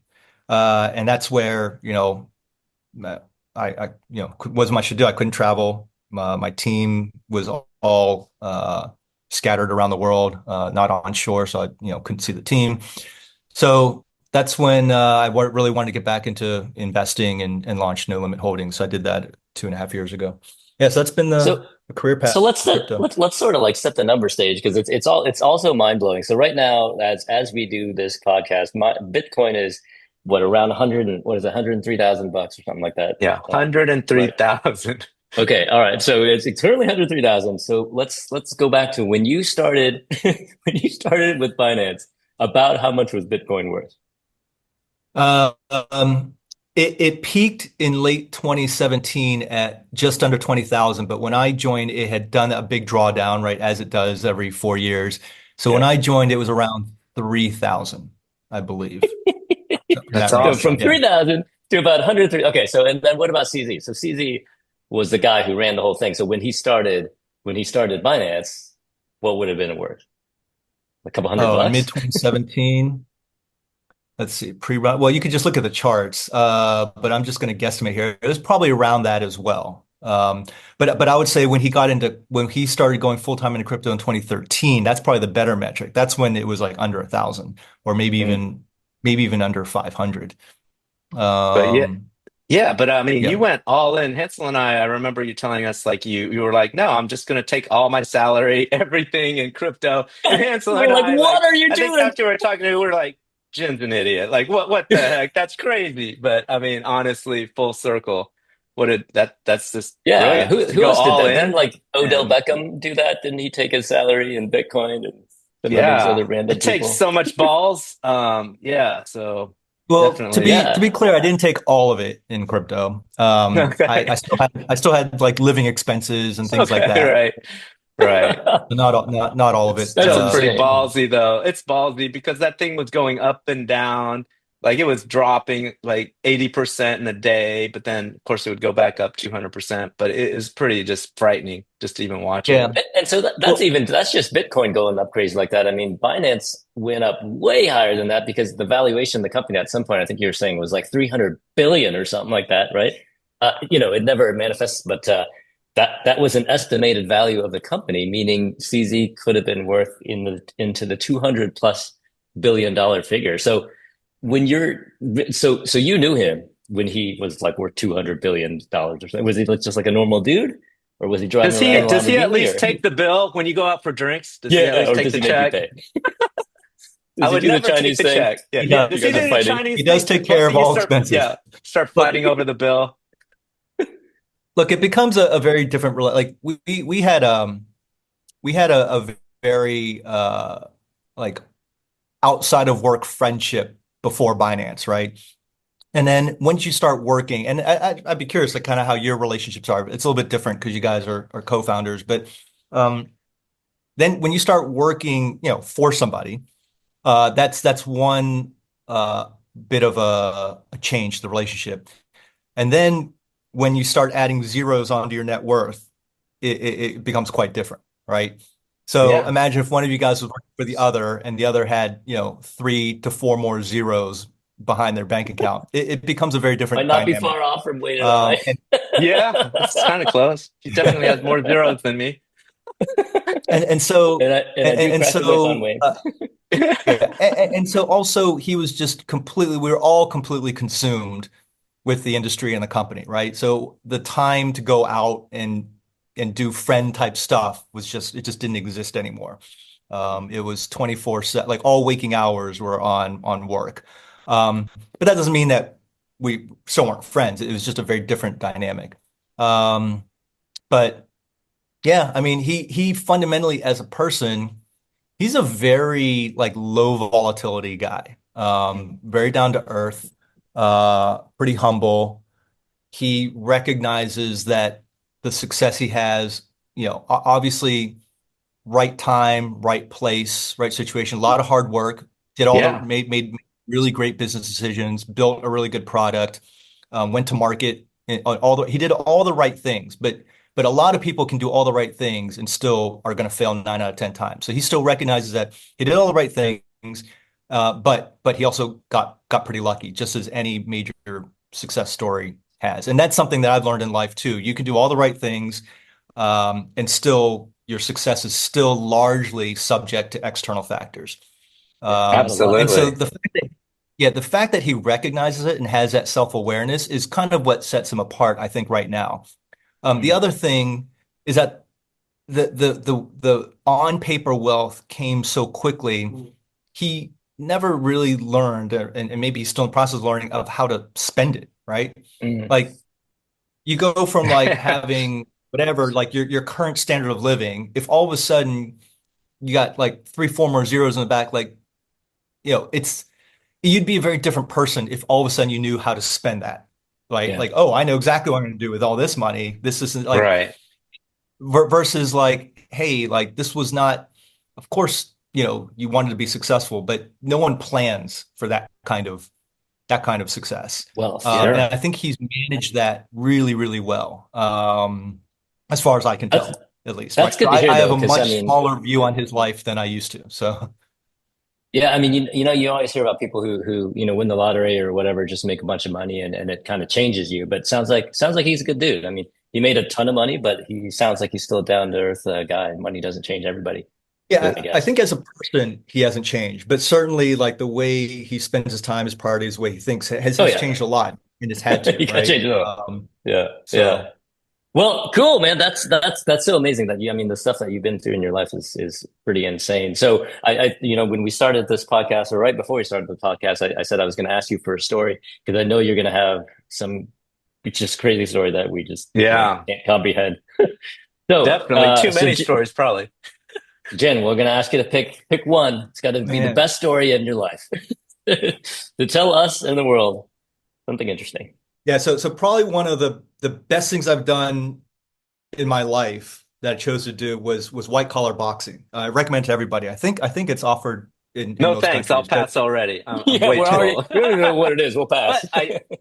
And that's where, wasn't much to do. I couldn't travel. My team was all scattered around the world, not on shore, so I, couldn't see the team. So that's when really wanted to get back into investing and launch No Limit Holdings. So I did that 2.5 years ago. Yeah, so that's been So the career path so let's in crypto. let's sort of like set the number stage because it's also mind blowing. So right now, as we do this podcast, Bitcoin is what around 100 and what is it, $103,000 or something like that. Yeah, Right. 103,000. Okay. All right. So it's currently 103,000. So let's go back to when you started when you started with Binance. About how much was Bitcoin worth? Uh, um, it peaked in late 2017 at just under 20,000, but when I joined, it had done a big drawdown, right, as it does every 4 years. So when Yeah. I joined, it was around 3,000, I believe. In That's that So range. from awesome. Yeah. 3,000 to about 103. Okay. So and then what about CZ? So CZ was the guy who ran the whole thing. So when he started Binance, what would have been it worth? A couple hundred Oh, in mid bucks? 2017. Let's see, pre-run. Well, you could just look at the charts, but I'm just going to guesstimate here. It was probably around that as well. But I would say when he started going full time into crypto in 2013, that's probably the better metric. That's when it was like under 1,000, or Mm. maybe even under 500. But yeah, Um, yeah, but I mean, you yeah. went all in. Hansel and I remember you telling us like you were like, no, I'm just gonna take all my salary, everything in crypto. And Hansel We're and like, I, what like, are you I think doing? after we were talking to you, we were like, Jim's an idiot. Like, what the heck? That's crazy. But I mean, honestly, full circle, that's just Yeah, brilliant to who go else did all that? Didn't in. like Odell And Beckham do that? Didn't he take his salary in Bitcoin and some of these yeah, other random it takes people? so much balls. Yeah, so Well, definitely. to Yeah. be clear, I didn't take all of it in crypto. Okay. I still had like living expenses and things like Okay, that. right. Right. Not all of it. That's Still pretty insane. ballsy though. It's ballsy because that thing was going up and down. Like it was dropping like 80% in a day, but then of course it would go back up 200%. But it is pretty just frightening just to even watch it. Yeah. And so Well, that's just Bitcoin going up crazy like that. I mean, Binance went up way higher than that because the valuation of the company at some point, I think you were saying was like 300 billion or something like that, right? It never manifests, but that was an estimated value of the company, meaning CZ could have been worth into the 200 plus billion-dollar figure. So when you're so you knew him when he was like worth $200 billion or something. Was he just like a normal dude? Or was he driving Does around he in a does he at Lamborghini? least Or take the bill when you go out for drinks? Does he at yeah, least or take does the he make you check? pay? I Does he would do the never take Chinese the thing? check. Yeah, he yeah. does. Does You he guys do are the fighting. Chinese He does thing? take care Mostly of you all start, expenses. yeah, start Look, fighting over the bill. it becomes a very different like we had a very like outside of work friendship before Binance, right? And then once you start working, and I'd be curious, like kind of how your relationships are. It's a little bit different because you guys are co-founders, but um, then when you start working, for somebody, that's one bit of a change to the relationship. And then when you start adding zeros onto your net worth, it becomes quite different, right? So Yeah. imagine if one of you guys was working for the other and the other had, 3 to 4 more zeros behind their bank account. It becomes a very Might different not be dynamic. far off from Wayne and I. And Yeah, it's kind of close. He definitely has more zeros than me. and so And I do and crack the whip on so Wayne. yeah, and so also he was just completely, we were all completely consumed with the industry and the company, right? So the time to go out and do friend type stuff it just didn't exist anymore. It was 24/7, like all waking hours were on work. But that doesn't mean that we still weren't friends. It was just a very different dynamic. Um, but yeah, I mean, he fundamentally as a person, he's a very like low volatility guy. Very down to earth, pretty humble. He recognizes that the success he has, obviously right time, right place, right situation, a lot of hard work, Yeah. made really great business decisions, built a really good product, went to market, and he did all the right things, but a lot of people can do all the right things and still are going to fail 9 out of 10 times. So he still recognizes that he did all the right things. But he also got pretty lucky, just as any major success story has. And that's something that I've learned in life too. You can do all the right things, and still your success is still largely subject to external factors. And so Absolutely. the fact that he recognizes it and has that self-awareness is kind of what sets him apart, I think, right now. The other thing is that the on paper wealth came so quickly. He never really learned, and maybe he's still in the process of learning of how to spend it, right? Mm. Like you go from like having whatever, like your current standard of living, if all of a sudden you got like three, four more zeros in the back, like, it's you'd be a very different person if all of a sudden you knew how to spend that. Yeah. Like, oh, I know exactly what I'm going to do with all this money. This isn't like Right. versus like, hey, like this was not, of course, you wanted to be successful, but no one plans for that kind of success. Wealth. And Yeah. Sure. I think he's managed that really, really well, as far as I can That's tell, at least. Right. that's So good to I, hear I have though, a because I much mean, smaller view on his life than I used to. So yeah, I mean, you always hear about people who win the lottery or whatever, just make a bunch of money and it kind of changes you. But sounds like he's a good dude. I mean, he made a ton of money, but he sounds like he's still a down to earth guy. Money doesn't change everybody, yeah, I I guess. think as a person, he hasn't changed, but certainly like the way he spends his time, his parties, the way he thinks has, Oh has yeah, changed a lot and it's had to, you gotta right? change it up. Yeah, yeah. So Well, cool, man. That's so amazing that I mean, the stuff that you've been through in your life is pretty insane. So when we started this podcast, or right before we started the podcast, I said I was going to ask you for a story because I know you're going to have some just crazy story that we just Yeah. can't comprehend. So, Definitely. Too many stories, probably. Jen, we're going to ask you to pick one. It's got to be the man, best story in your life to tell us and the world something interesting. yeah, so probably one of the best things I've done in my life that I chose to do was white collar boxing. I recommend to everybody. I think it's offered in No most thanks. I'll countries, but pass already. I'm Yeah, way we're too already old. we don't even know what it is. We'll pass.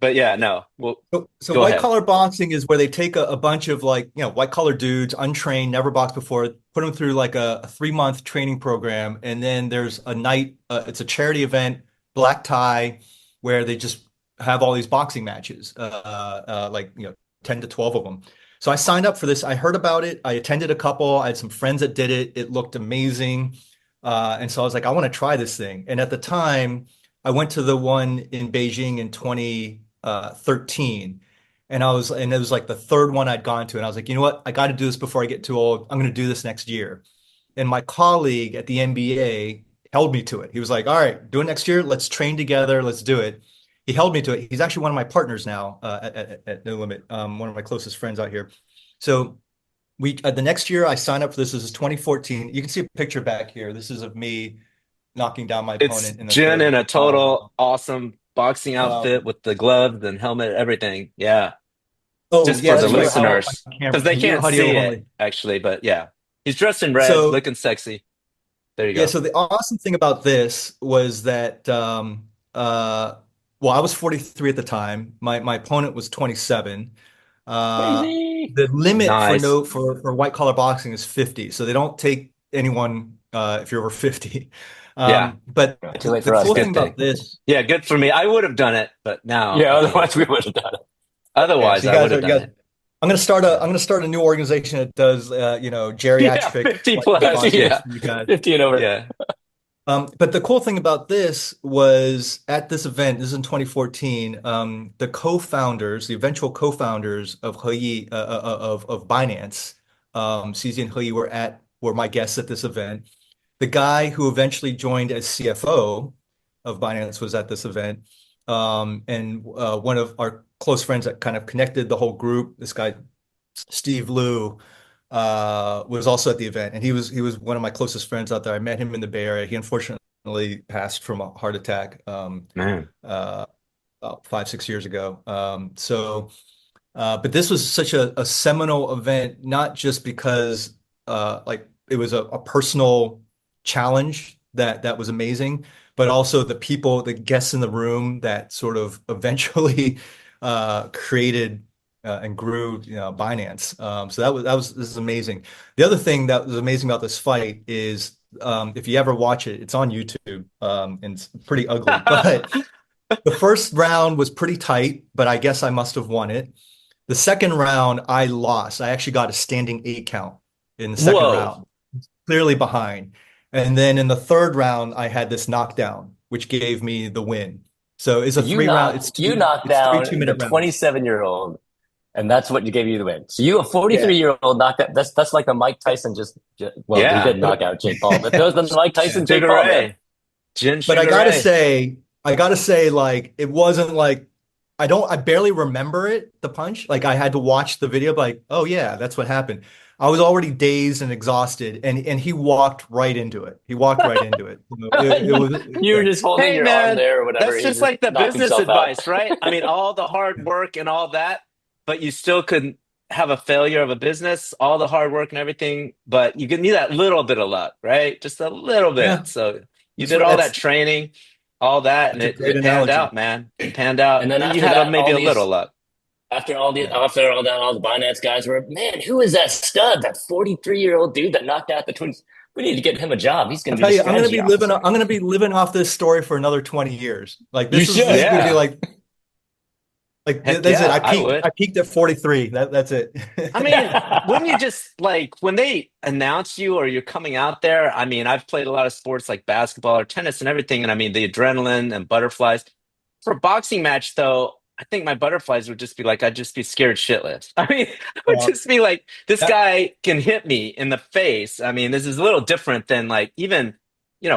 But yeah, no. Well, so go white ahead. collar boxing is where they take a bunch of like, white collar dudes, untrained, never boxed before, put them through like a 3 month training program. And then there's a night, it's a charity event, black tie, where they just have all these boxing matches, like, 10 to 12 of them. So I signed up for this. I heard about it. I attended a couple. I had some friends that did it. It looked amazing. And so I was like, I want to try this thing. And at the time, I went to the one in Beijing in 2013, and it was like the third one I'd gone to, and I was like, you know what, I got to do this before I get too old. I'm going to do this next year. And my colleague at the NBA held me to it. He was like, all right, do it next year. Let's train together. Let's do it. He held me to it. He's actually one of my partners now, at No Limit, one of my closest friends out here. So the next year I signed up for this. This is 2014. You can see a picture back here. This is of me knocking down my It's opponent in the Jen in third a round. total awesome boxing outfit Um, with the gloves and helmet, everything. Yeah. oh Just yeah, for the that's right. listeners, On because camera, they you're can't audio see it only. actually, but yeah. He's dressed in red, So looking sexy. There you yeah, go. so the awesome thing about this was that, well, I was 43 at the time. My opponent was 27. Uh, Crazy. the limit for Nice. no for white collar boxing is 50, so they don't take anyone if you're over 50. Yeah. But Too late the for It's a us. cool thing good about thing. this, Yeah, good for me. I would have done it, but now Yeah, I can't. otherwise we would have done it. yeah, Otherwise, so you I would guys have are you done guys. it. I'm gonna start a new organization that does Yeah, geriatric 50 white plus. boxing Yeah, for you guys. 50 and over. Yeah. But the cool thing about this was at this event, this is in 2014, the co-founders, the eventual co-founders of Heyi, of Binance, CZ and Heyi were my guests at this event. The guy who eventually joined as CFO of Binance was at this event. And one of our close friends that kind of connected the whole group, this guy, Steve Liu, was also at the event, and he was one of my closest friends out there. I met him in the Bay Area. He unfortunately passed from a heart attack, Man. uh, about 5, 6 years ago. But this was such a seminal event, not just because like it was a personal challenge that was amazing, but also the people, the guests in the room that sort of eventually created and grew, Binance. So this is amazing. The other thing that was amazing about this fight is if you ever watch it, it's on YouTube, and it's pretty ugly. But the first round was pretty tight, but I guess I must have won it. The second round, I lost. I actually got a standing 8 count in the second Whoa. round, clearly behind. And then in the third round, I had this knockdown, which gave me the win. So it's a You 3 round. you knocked It's three down the 2-minute rounds. 27-year-old, and that's what you gave you the win. So you, a Yeah. 43-year-old knocked out. That's like a Mike Tyson well, he Yeah. did knock out Jake Paul, but that was the Mike Tyson Jake Sugar Paul, man. Ray. Jin But Sugar Ray. I gotta say, like, it wasn't like I barely remember it, the punch. Like I had to watch the video, like, oh yeah, that's what happened. I was already dazed and exhausted, and he walked right into it. He walked right into it. It was You were just holding Hey, your arm man, there or whatever. that's He just like the knocked business himself out. advice, right? I mean, all the hard work and all that, but you still could have a failure of a business, all the hard work and everything, but you could need that little bit of luck, right? Just a little yeah. bit. So you That's did right. all that training, all that, and That's a it great panned analogy. out, man. It panned out. And then And you after had that, maybe a little luck. after all Yeah. that, all the Binance guys were, man, who is that stud? That 43-year-old dude that knocked out the twins. We need to get him a job. He's going I'll to tell be the you, strategy officer. I'm gonna be living off this story for another 20 years. Like You this is should. gonna be Yeah. like Heck that's it. yeah, I would. I peaked at 43. That's it. I mean, wouldn't you just like when they announce you or you're coming out there? I mean, I've played a lot of sports like basketball or tennis and everything, and I mean the adrenaline and butterflies. For a boxing match, though, I think my butterflies would just be like I'd just be scared shitless. I mean, I would Well, just be like, this that, guy can hit me in the face. I mean, this is a little different than like even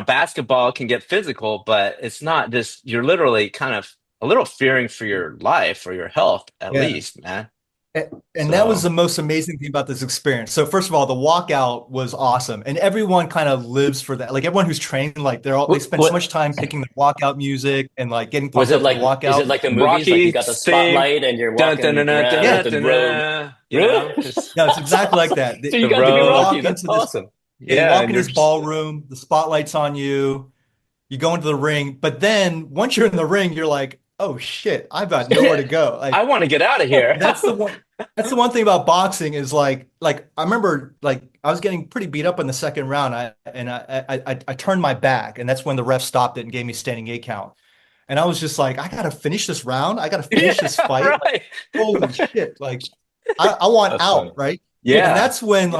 basketball can get physical, but it's not just you're literally kind of a little fearing for your life or your health at yeah. least, man. And that was So the most amazing thing about this experience. So first of all, the walkout was awesome, and everyone kind of lives for that. Like everyone who's trained, like they spend so much time picking the walkout music and like getting Was pumped it up for the like, is it walkout. like the movies? Like you Rocky got the theme, spotlight and you're dun, walking dun, dun, dun, dun, around Yeah, with dun, the dun, robe. dun, Really? no, it's That's exactly like awesome. that. So you the got to be You robe. Rocky. walk That's into this, awesome. yeah, you Yeah, walk and in you're this ballroom, the spotlight's on you, you go into the ring, but then once you're in the ring, you're like, oh shit, I've got nowhere to go. Like I want to get out of here. that's the one thing about boxing is like I remember like I was getting pretty beat up in the second round. I turned my back, and that's when the ref stopped it and gave me standing 8 count. And I was just like, I gotta finish this round. I gotta finish this Yeah, fight. right. Holy shit! Like I want That's out, funny. right? And Yeah, that's when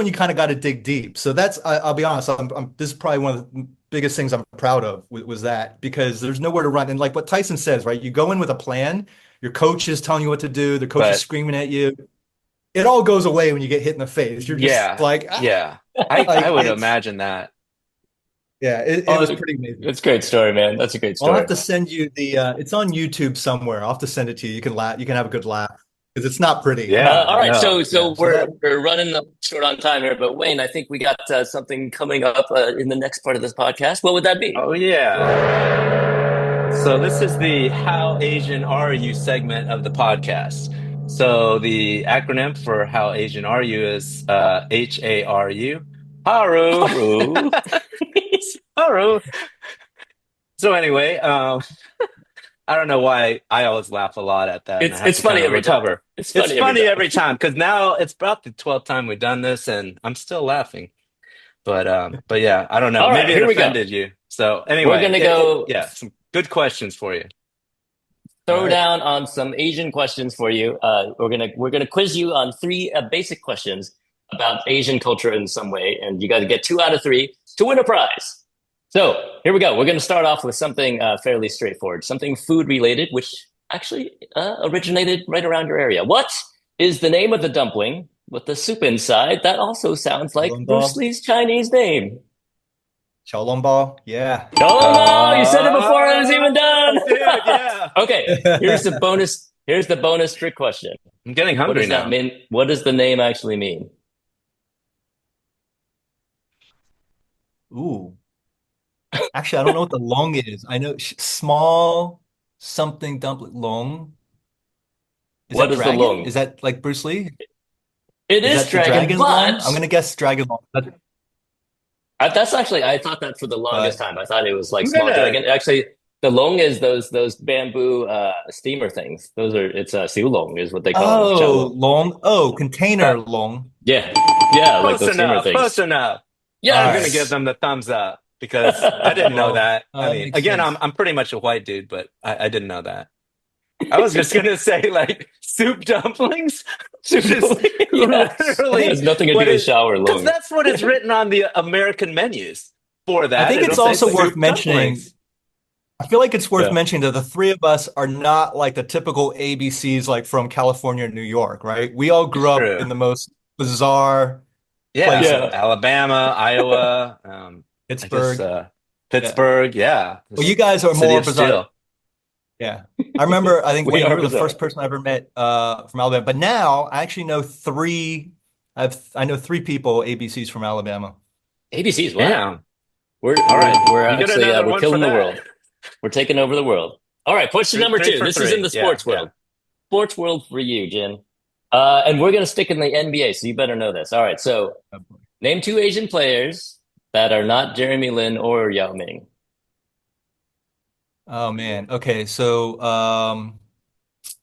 you kind of got to dig deep. So I'll be honest. This is probably one of the biggest things I'm proud of was that because there's nowhere to run. And like what Tyson says, right? You go in with a plan. Your coach is telling you what to do. The coach is but screaming at you. It all goes away when you get hit in the face. You're just yeah, like, yeah. like I would it's imagine that. yeah. It Oh, was pretty amazing. that's a great story, man. That's a great I'll story. have to send you the. It's on YouTube somewhere. I'll have to send it to you. You can laugh. You can have a good laugh because it's not pretty. Yeah, All right, no. so Yeah. So we're running up short on time here, but Wayne, I think we got something coming up in the next part of this podcast. What would that be? Oh yeah. So this is the How Asian Are You segment of the podcast. So the acronym for How Asian Are You is HARU. Haru. Haru. Haru. So anyway, I don't know why I always laugh a lot at that. And I have It's to funny kind of every time. recover. It's It's funny funny time. every time because now it's about the 12th time we've done this, and I'm still laughing. But yeah, I don't know. All right, Maybe it here we go. offended you. So We're anyway, gonna go yeah, some good questions for you. throw All right. down on some Asian questions for you. We're gonna quiz you on three basic questions about Asian culture in some way, and you got to get 2 out of 3 to win a prize. So here we go. We're going to start off with something fairly straightforward, something food related, which actually originated right around your area. What is the name of the dumpling with the soup inside that also sounds like Bruce Lee's Chinese name? Xiaolongbao. Yeah. Oh, you said it before it was even done. Dude, yeah. Okay, here's the bonus. Here's the bonus trick question. I'm getting What hungry does that now. mean? What does the name actually mean? Ooh. Actually, I don't know what the long is. I know small something dumpling. Long. Is What that is the dragon? long? Is that like Bruce Lee? It Is is that the dragon, dragon long? but I'm gonna guess dragon long. that's actually I thought that for the longest But time. I thought it was like I'm small gonna dragon. Actually, the long is those bamboo steamer things. Those are it's siu long is what they call them. Chao oh, long. long. Oh, container long. Yeah, yeah, like close those steamer enough, close things. enough. Yes. I'm gonna give them the thumbs up because I didn't know Well, that. I that mean, makes again, sense. I'm pretty much a white dude, but I didn't know that. I was just gonna say like soup dumplings, which is Yeah. I literally Has think nothing to do what with it Shao or because Lung. that's what is written on the American menus for I that. think It'll it's say also worth soup mentioning. dumplings. I feel like it's worth Yeah. mentioning that the three of us are not like the typical ABCs like from California and New York, right? We all It's grew up true. in the most bizarre Yeah, Yeah. places. Alabama, Iowa, I guess Pittsburgh. Yeah. Pittsburgh. Yeah, Well, you this guys are city more of bizarre. steel. Yeah. I remember, I think We Wayne, are you were the bizarre. first person I ever met from Alabama. But now I actually know three, I know three people, ABCs from Alabama. ABCs, wow. Damn. We're All we're right, we're you get actually another we're one for killing the that. world. We're taking over the world. All right, question number Three two. for This is in three. the Yeah, sports yeah. world. Sports world for you, Jin. And we're gonna stick in the NBA, so you better know this. All right, so name two Asian players that are not Jeremy Lin or Yao Ming. Oh man. Okay. So,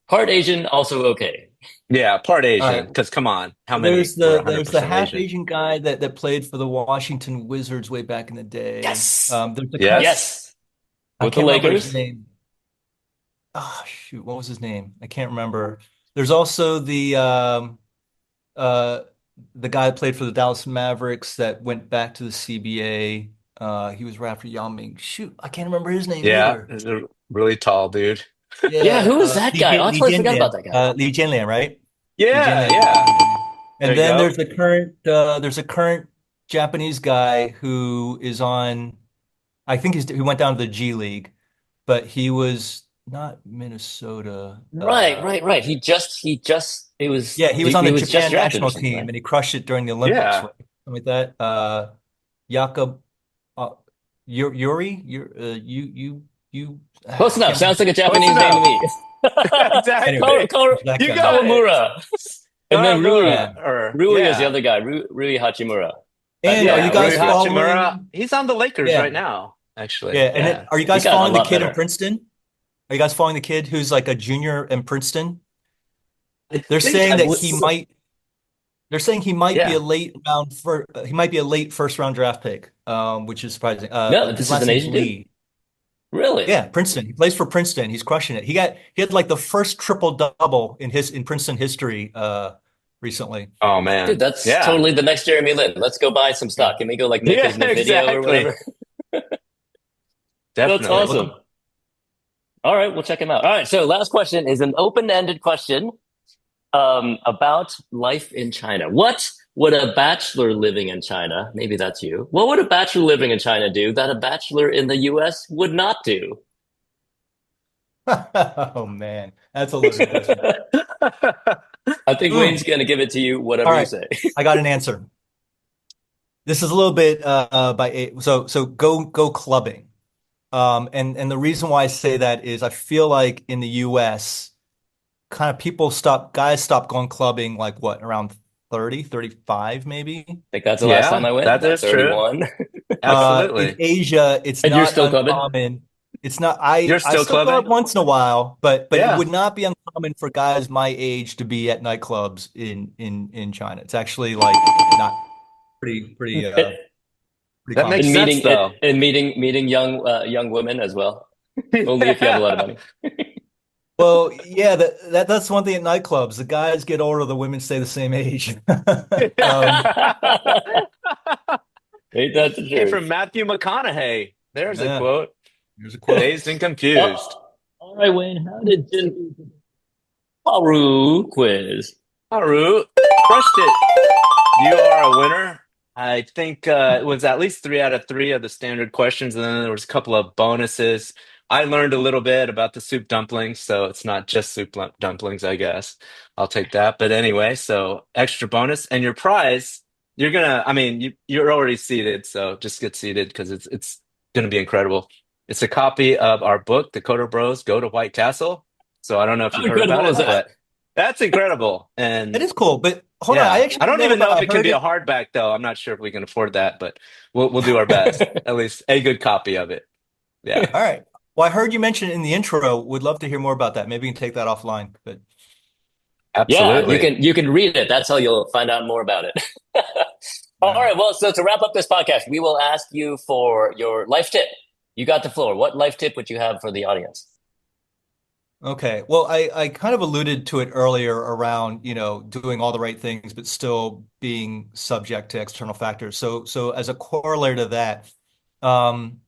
Part Asian, also okay. Yeah, part all right. Asian. Because come on, how There's many were the 100% half Asian? Asian guy that played for the Washington Wizards way back in the day. Yes, There's the current Yes. yes. I With the can't remember his Lakers. name. Oh shoot, what was his name? I can't remember. There's also uh the guy that played for the Dallas Mavericks that went back to the CBA. He was right after Yao Ming. Shoot, I can't remember his name Yeah, either. he's a really tall dude. Yeah, Yeah, who was that guy? Oh, I Li totally forgot about Jianlian. that guy. Li Jianlian, right? Li Yeah, Jianlian. yeah. There And you then go. there's a current Japanese guy who is on I think he went down to the G League, but he was not Minnesota. Right. Yeah, he was on He the was just Japan drafted or national something, team right? and he crushed it during the Olympics, Yeah. right? Something like that. Jakob uh, Yuri, Close I enough. can't Sounds remember. like a Close Japanese name to enough. me. Anyway, Exactly. it's that You guy. got it. Kawamura. And then Yeah. Naramura, or Rui is the yeah. other guy, Rui Hachimura. And are you Yeah, Rui Rui guys Hachimura. Hachimura. following? He's on the Lakers Yeah, right now, actually. yeah. And Yeah. are you He's guys gotten a following the lot kid in better. Princeton? Are you guys following the kid who's like a junior in Princeton? I They're think saying I've that he might. They're saying he might be a Yeah. he might be a late first round draft pick, which is surprising. No, His this is last an name's Asian dude? Lee. Really? Yeah, Princeton. He plays for Princeton. He's crushing it. He had like the first triple double in Princeton history recently. Oh Dude, man. that's Yeah. totally the next Jeremy Lin. Let's go buy some Yeah, stock. Can we go like make Yeah, his new video or exactly. whatever? That's yeah. Definitely. awesome. All right, we'll check him out. All right, so last question is an open-ended question about life in China. What would a bachelor living in China, maybe that's you, what would a bachelor living in China do that a bachelor in the US would not do? Oh man, that's a loaded question. I think Wayne's Mm. going to give it to you, All whatever you right, say. I got an answer. This is a little bit so go clubbing. And the reason why I say that is I feel like in the US, kind of guys stop going clubbing like what, around 30, 35 maybe. I think that's the last time Yeah, I went, that about is true. 31. In Absolutely. Asia, it's And you're not still clubbing? uncommon. It's not You're I still still go out clubbing? once in a while, but it Yeah. would not be uncommon for guys my age to be at nightclubs in China. It's actually like not pretty That common. makes sense though. And meeting young women as well. Only if you have a lot of Yeah. money. Well, yeah, that's one thing at nightclubs. The guys get older, the women stay the same age. Ain't that the Came from truth? Matthew McConaughey. There's a Yeah, quote. here's a quote. Dazed and confused. All right, Wayne, how did Jin Paru quiz? Haru crushed it. You are a winner. I think it was at least 3 out of 3 of the standard questions, and then there was a couple of bonuses. I learned a little bit about the soup dumplings, so it's not just dumplings, I guess. I'll take that. But anyway, so extra bonus, and your prize, I mean, you're already seated, so just get seated because it's gonna be incredible. It's a copy of our book, The Coder Bros Go to White Castle. So I don't know if How you've heard about incredible is it, that? but that's incredible. It And is cool, but hold on, I yeah, I actually don't even know if never it can heard be a it. hardback though. I'm not sure if we can afford that, but we'll do our best. At least a good copy of it. Yeah, All right. Well, I heard you mention it in the intro. Would love to hear more about that. Maybe we can take that offline. But Yeah, absolutely. you can read it. That's how you'll find out more about it. All right. Well, so to wrap up this podcast, we will ask you for your life tip. You got the floor. What life tip would you have for the audience? Okay. Well, I kind of alluded to it earlier around, doing all the right things, but still being subject to external factors. So as a corollary to that, um,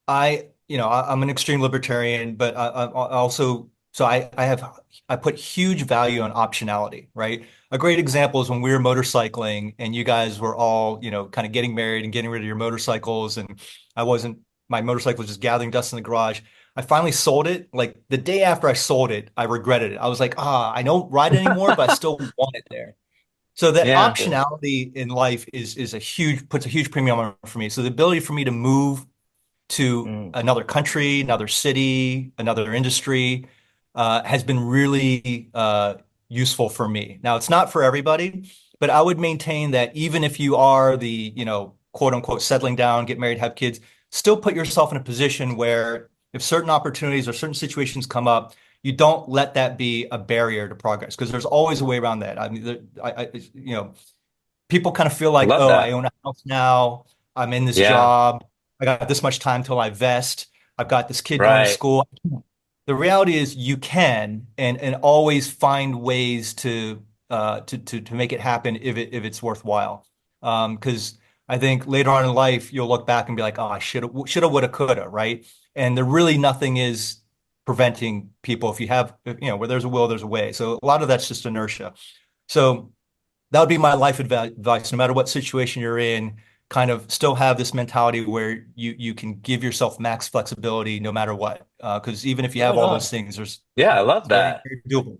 I'm an extreme libertarian, but I also, so I put huge value on optionality, right? A great example is when we were motorcycling and you guys were all, kind of getting married and getting rid of your motorcycles, and my motorcycle was just gathering dust in the garage. I finally sold it. Like the day after I sold it, I regretted it. I was like, I don't ride it anymore, but I still want it there. So that Yeah. optionality in life puts a huge premium on it for me. So the ability for me to move to Mm. another country, another city, another industry, has been really useful for me. Now, it's not for everybody, but I would maintain that even if you are the, quote unquote, settling down, get married, have kids, still put yourself in a position where if certain opportunities or certain situations come up, you don't let that be a barrier to progress, because there's always a way around that. I mean, people kind of feel I like, love oh, I that. own a house now, I'm in this Yeah. job, I got this much time till I vest, I've got this kid going to Right. school. The reality is you can and always find ways to make it happen if it's worthwhile. Because I think later on in life you'll look back and be like, oh, I shoulda, woulda, coulda, right? And there really nothing is preventing people. If you have, where there's a will, there's a way. So a lot of that's just inertia. So that would be my life advice. No matter what situation you're in, kind of still have this mentality where you can give yourself max flexibility no matter what. Because even if you have Right all on. those things, Yeah, I love it's very, that. very doable.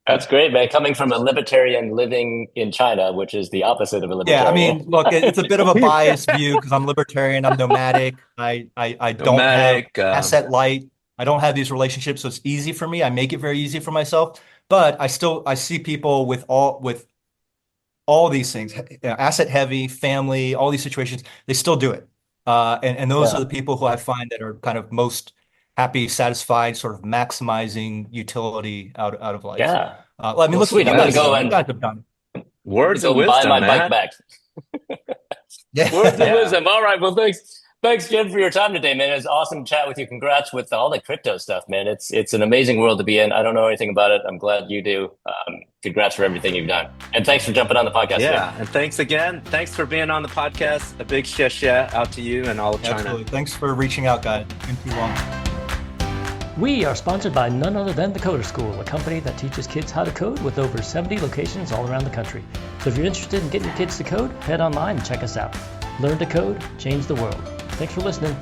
That's great, man. Coming from a libertarian living in China, which is the opposite of a Yeah, I libertarian. mean, look, it's a bit of a biased view because I'm libertarian, I'm nomadic, I don't have Nomadic. asset light, I don't have these relationships, so it's easy for me. I make it very easy for myself, but I see people with all these things, asset heavy, family, all these situations, they still do it. And those are Yeah. the people who I find that are kind of most happy, satisfied, sort of maximizing utility out of life. Yeah. Well, I mean, Well, look, sweet. you I'm gonna guys, go you and guys have done I'm gonna Words of go and buy wisdom, my bike man. back. it. Words of Yeah. Yeah. wisdom. All right. Well, thanks, Jim, for your time today, man. It's awesome to chat with you. Congrats with all the crypto stuff, man. It's an amazing world to be in. I don't know anything about it. I'm glad you do. Congrats for everything you've done, and thanks for jumping on the podcast today. Yeah. And thanks again. Thanks for being on the podcast. A big shia out to you and all of China. Absolutely. Thanks for reaching out, guys. It's been too long. We are sponsored by none other than the Coder School, a company that teaches kids how to code with over 70 locations all around the country. So if you're interested in getting your kids to code, head online and check us out. Learn to code, change the world. Thanks for listening.